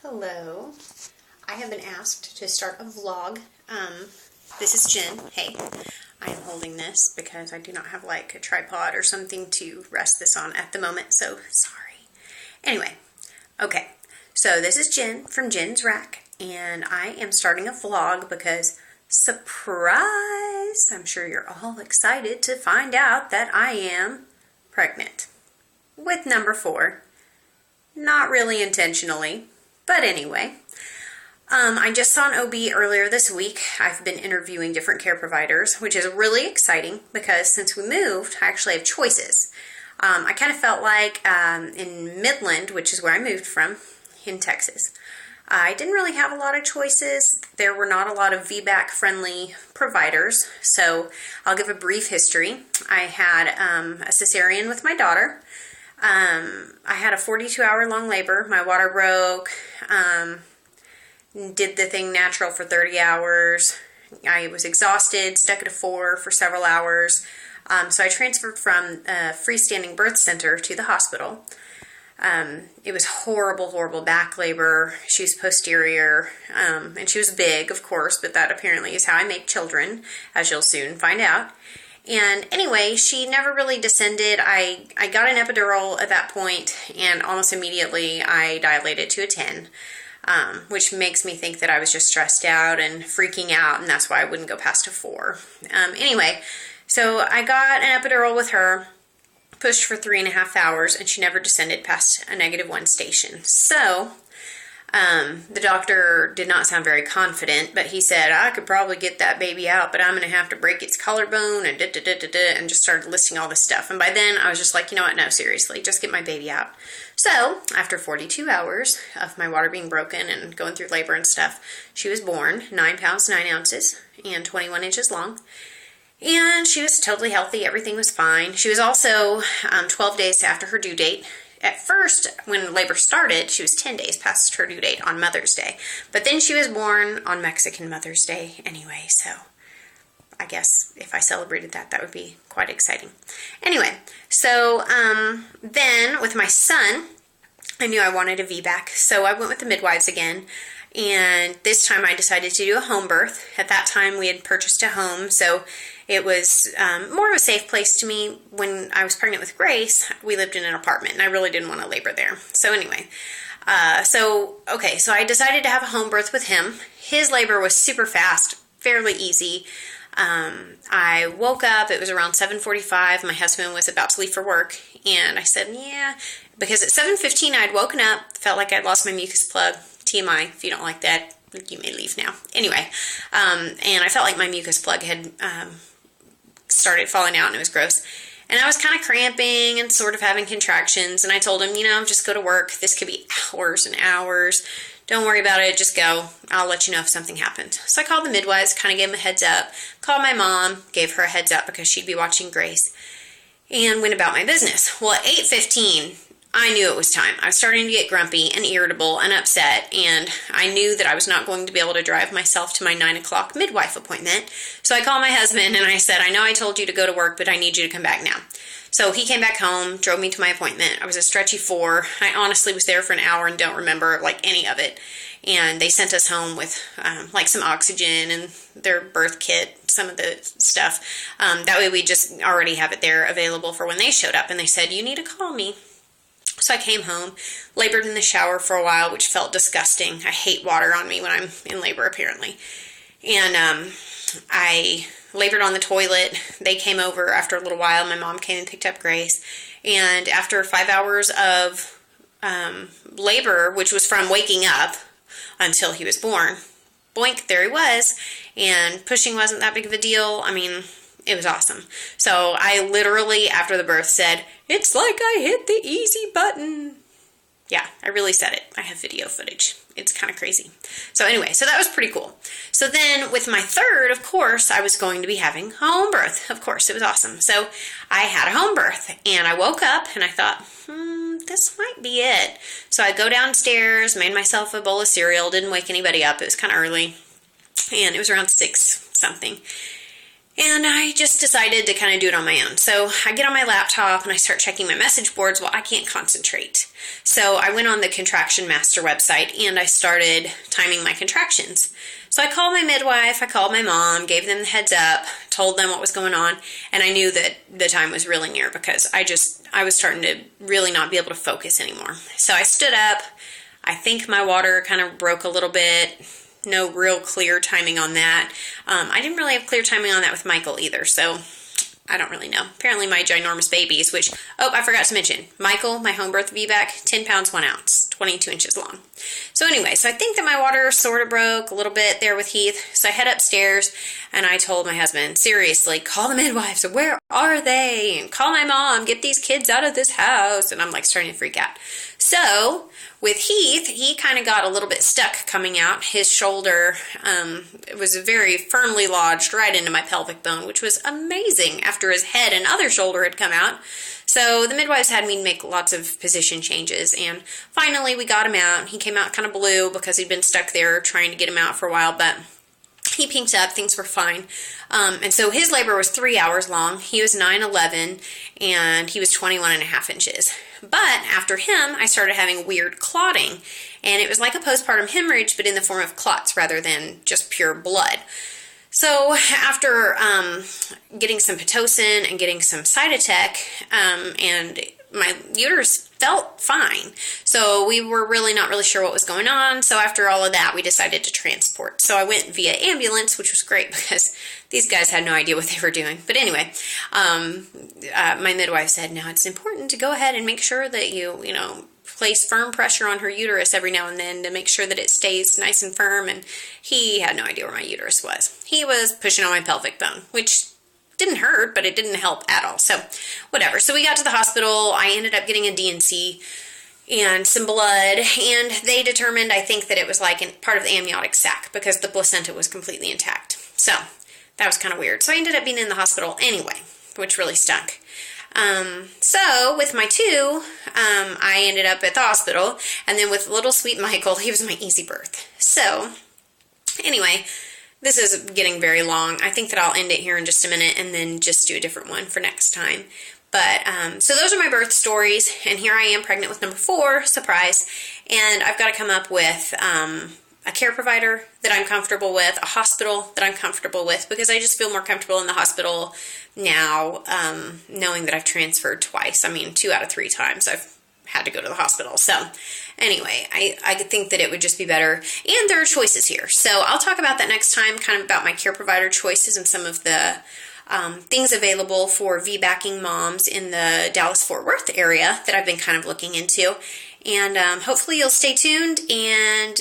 Hello. I have been asked to start a vlog. This is Jen. Hey, I am holding this because I do not have like a tripod or something to rest this on at the moment, so sorry. Anyway, okay. So this is Jen from JennsRAQ, and I am starting a vlog because, surprise, I'm sure you're all excited to find out that I am pregnant with number 4. Not really intentionally, but anyway. I just saw an OB earlier this week. I've been interviewing different care providers, which is really exciting because since we moved, I actually have choices. I kind of felt like in Midland, which is where I moved from, in Texas, I didn't really have a lot of choices. There were not a lot of VBAC-friendly providers, so I'll give a brief history. I had a cesarean with my daughter. I had a 42-hour long labor. My water broke. Did the thing natural for 30 hours. I was exhausted, stuck at a 4 for several hours. So I transferred from a freestanding birth center to the hospital. It was horrible back labor. She was posterior, and she was big, of course, but that apparently is how I make children, as you'll soon find out. And anyway, she never really descended. I got an epidural at that point, and almost immediately I dilated to a 10, which makes me think that I was just stressed out and freaking out, and that's why I wouldn't go past a 4. Anyway, so I got an epidural with her, pushed for 3.5 hours, and she never descended past a -1 station. So the doctor did not sound very confident, but he said, I could probably get that baby out, but I'm going to have to break its collarbone and and just started listing all this stuff. And by then I was just like, you know what? No, seriously, just get my baby out. So after 42 hours of my water being broken and going through labor and stuff, she was born 9 pounds, 9 ounces and 21 inches long. And she was totally healthy. Everything was fine. She was also 12 days after her due date. At first, when labor started, she was 10 days past her due date on Mother's Day. But then she was born on Mexican Mother's Day anyway, so I guess if I celebrated that, that would be quite exciting. Anyway, so then with my son, I knew I wanted a VBAC, so I went with the midwives again. And this time I decided to do a home birth. At that time, we had purchased a home, so it was more of a safe place to me. When I was pregnant with Grace, we lived in an apartment, and I really didn't want to labor there. So anyway, so I decided to have a home birth with him. His labor was super fast, fairly easy. I woke up, it was around 7:45, my husband was about to leave for work, and I said, yeah, because at 7:15 I'd woken up, felt like I'd lost my mucus plug. TMI, if you don't like that, you may leave now. Anyway, and I felt like my mucus plug had started falling out and it was gross. And I was kind of cramping and sort of having contractions, and I told him, just go to work. This could be hours and hours. Don't worry about it. Just go. I'll let you know if something happened. So I called the midwives, kind of gave them a heads up. Called my mom, gave her a heads up because she'd be watching Grace, and went about my business. Well, at 8:15, I knew it was time. I was starting to get grumpy and irritable and upset, and I knew that I was not going to be able to drive myself to my 9 o'clock midwife appointment. So I called my husband and I said, I know I told you to go to work, but I need you to come back now. So he came back home, drove me to my appointment. I was a stretchy 4. I honestly was there for an hour and don't remember any of it. And they sent us home with some oxygen and their birth kit, some of the stuff. That way we just already have it there available for when they showed up. And they said, you need to call me. So I came home, labored in the shower for a while, which felt disgusting. I hate water on me when I'm in labor, apparently. And I labored on the toilet. They came over after a little while. My mom came and picked up Grace. And after 5 hours of labor, which was from waking up until he was born, boink, there he was. And pushing wasn't that big of a deal. I mean, it was awesome. So I literally, after the birth, said, it's like I hit the easy button. Yeah, I really said it. I have video footage. It's kind of crazy. So anyway, so that was pretty cool. So then with my third, of course, I was going to be having a home birth. Of course, it was awesome. So I had a home birth, and I woke up and I thought, this might be it. So I go downstairs, made myself a bowl of cereal, didn't wake anybody up. It was kind of early, and it was around 6 something. And I just decided to kind of do it on my own. So I get on my laptop and I start checking my message boards. Well, I can't concentrate. So I went on the Contraction Master website and I started timing my contractions. So I called my midwife, I called my mom, gave them the heads up, told them what was going on, and I knew that the time was really near because I was starting to really not be able to focus anymore. So I stood up. I think my water kind of broke a little bit. No real clear timing on that. I didn't really have clear timing on that with Michael either, so I don't really know. Apparently my ginormous babies, which, oh, I forgot to mention, Michael, my home birth VBAC, 10 pounds, 1 ounce, 22 inches long. So anyway, so I think that my water sort of broke a little bit there with Heath. So I head upstairs and I told my husband, seriously, call the midwives. Where are they? And call my mom, get these kids out of this house. And I'm like starting to freak out. So with Heath, he kind of got a little bit stuck coming out. His shoulder was very firmly lodged right into my pelvic bone, which was amazing after his head and other shoulder had come out. So the midwives had me make lots of position changes, and finally we got him out. He came out kind of blue because he'd been stuck there trying to get him out for a while, but he pinked up, things were fine. And so his labor was 3 hours long. He was 9'11", and he was 21.5 inches. But after him, I started having weird clotting, and it was like a postpartum hemorrhage, but in the form of clots rather than just pure blood. So after getting some Pitocin and getting some Cytotec, and my uterus felt fine. So we were really not really sure what was going on. So after all of that, we decided to transport. So I went via ambulance, which was great because these guys had no idea what they were doing. But anyway, my midwife said, now it's important to go ahead and make sure that you place firm pressure on her uterus every now and then to make sure that it stays nice and firm. And he had no idea where my uterus was. He was pushing on my pelvic bone, which didn't hurt, but it didn't help at all. So whatever. So we got to the hospital. I ended up getting a DNC and some blood, and they determined, I think, that it was like part of the amniotic sac because the placenta was completely intact. So that was kind of weird. So I ended up being in the hospital anyway, which really stunk. So with my two, I ended up at the hospital, and then with little sweet Michael, he was my easy birth. So anyway, this is getting very long. I think that I'll end it here in just a minute and then just do a different one for next time. But, so those are my birth stories, and here I am pregnant with number 4, surprise, and I've got to come up with, a care provider that I'm comfortable with, a hospital that I'm comfortable with, because I just feel more comfortable in the hospital now, knowing that I've transferred twice. I mean, 2 out of 3 times I've had to go to the hospital. So anyway, I think that it would just be better. And there are choices here. So I'll talk about that next time, kind of about my care provider choices and some of the things available for VBACing moms in the Dallas-Fort Worth area that I've been kind of looking into. And hopefully you'll stay tuned and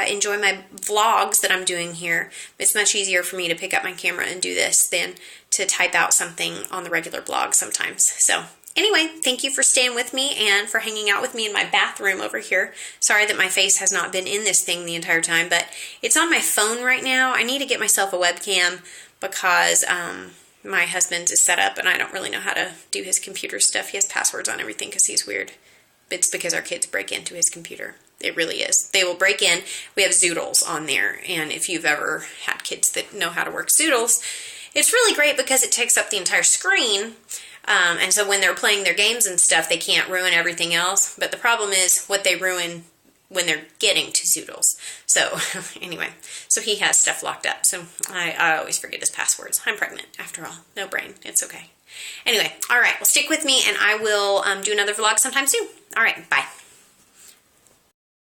enjoy my vlogs that I'm doing here. It's much easier for me to pick up my camera and do this than to type out something on the regular blog sometimes. So anyway, thank you for staying with me and for hanging out with me in my bathroom over here. Sorry that my face has not been in this thing the entire time, but it's on my phone right now. I need to get myself a webcam because my husband's is set up and I don't really know how to do his computer stuff. He has passwords on everything because he's weird. It's because our kids break into his computer. It really is. They will break in. We have Zoodles on there, and if you've ever had kids that know how to work Zoodles, it's really great because it takes up the entire screen, and so when they're playing their games and stuff, they can't ruin everything else, but the problem is what they ruin when they're getting to Zoodles. So anyway, so he has stuff locked up, so I always forget his passwords. I'm pregnant, after all. No brain. It's okay. Anyway, all right, well, stick with me, and I will do another vlog sometime soon. All right, bye.